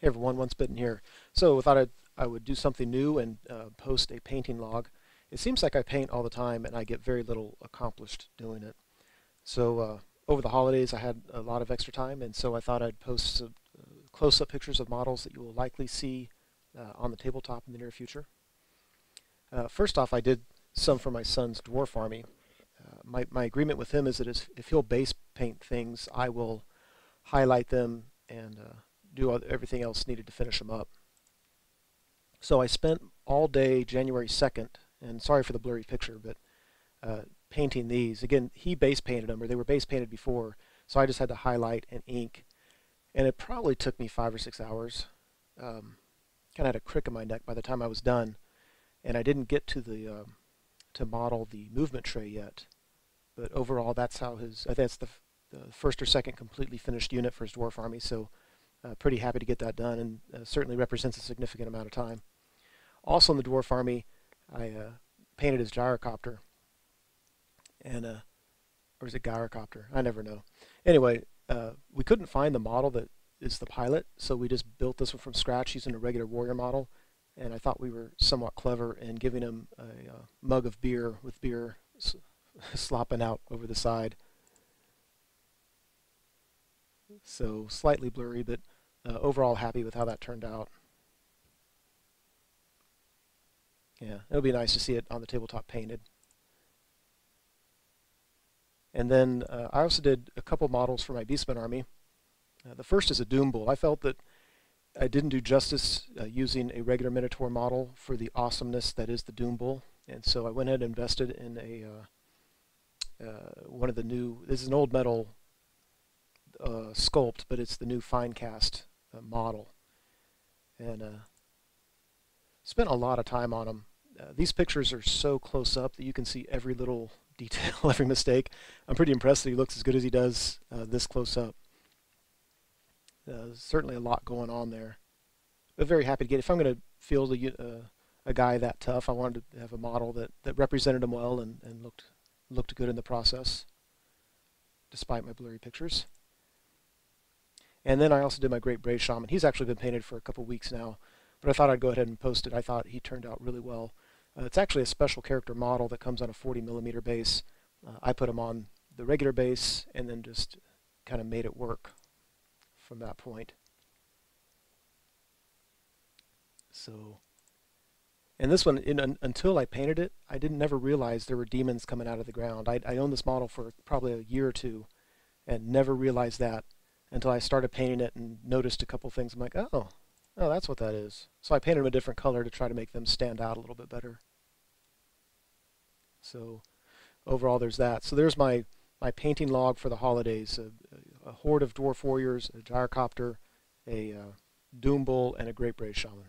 Hey everyone, Once Bitten here. So I thought I would do something new and post a painting log. It seems like I paint all the time and I get very little accomplished doing it. So over the holidays I had a lot of extra time, and so I thought I'd post some close-up pictures of models that you will likely see on the tabletop in the near future. First off, I did some for my son's Dwarf Army. My agreement with him is that if he'll base paint things, I will highlight them and do everything else needed to finish them up. So I spent all day January 2nd, and sorry for the blurry picture, but painting these. Again, he base painted them, or they were base painted before, so I just had to highlight and ink. And it probably took me 5 or 6 hours. Kind of had a crick in my neck by the time I was done, and I didn't get to the to model the movement tray yet. But overall, that's how that's the first or second completely finished unit for his Dwarf Army. So pretty happy to get that done, and certainly represents a significant amount of time. Also in the Dwarf Army, I painted his gyrocopter, and or is it gyrocopter? I never know. Anyway, we couldn't find the model that is the pilot, so we just built this one from scratch using a regular warrior model. And I thought we were somewhat clever in giving him a mug of beer with beer slopping out over the side. So slightly blurry, but overall happy with how that turned out. Yeah, it'll be nice to see it on the tabletop painted. And then I also did a couple models for my Beastmen Army. The first is a Doom Bull. I felt that I didn't do justice using a regular Minotaur model for the awesomeness that is the Doom Bull, and so I went ahead and invested in a one of the new. This is an old metal sculpt, but it's the new fine cast model, and spent a lot of time on them. These pictures are so close up that you can see every little detail, every mistake. I'm pretty impressed that he looks as good as he does this close up. Certainly a lot going on there, but very happy to get it. If I'm going to field a guy that tough, I wanted to have a model that represented him well and looked good in the process, despite my blurry pictures. And then I also did my Great Brave Shaman. He's actually been painted for a couple weeks now, but I thought I'd go ahead and post it. I thought he turned out really well. It's actually a special character model that comes on a 40mm base. I put him on the regular base and then just kind of made it work from that point. So, and this one, until I painted it, I never realize there were demons coming out of the ground. I owned this model for probably a year or two and never realized that until I started painting it and noticed a couple things. I'm like, oh, that's what that is. So I painted them a different color to try to make them stand out a little bit better. So overall, there's that. So there's my painting log for the holidays. A horde of dwarf warriors, a gyrocopter, a Doom Bull, and a Great Brave Shaman.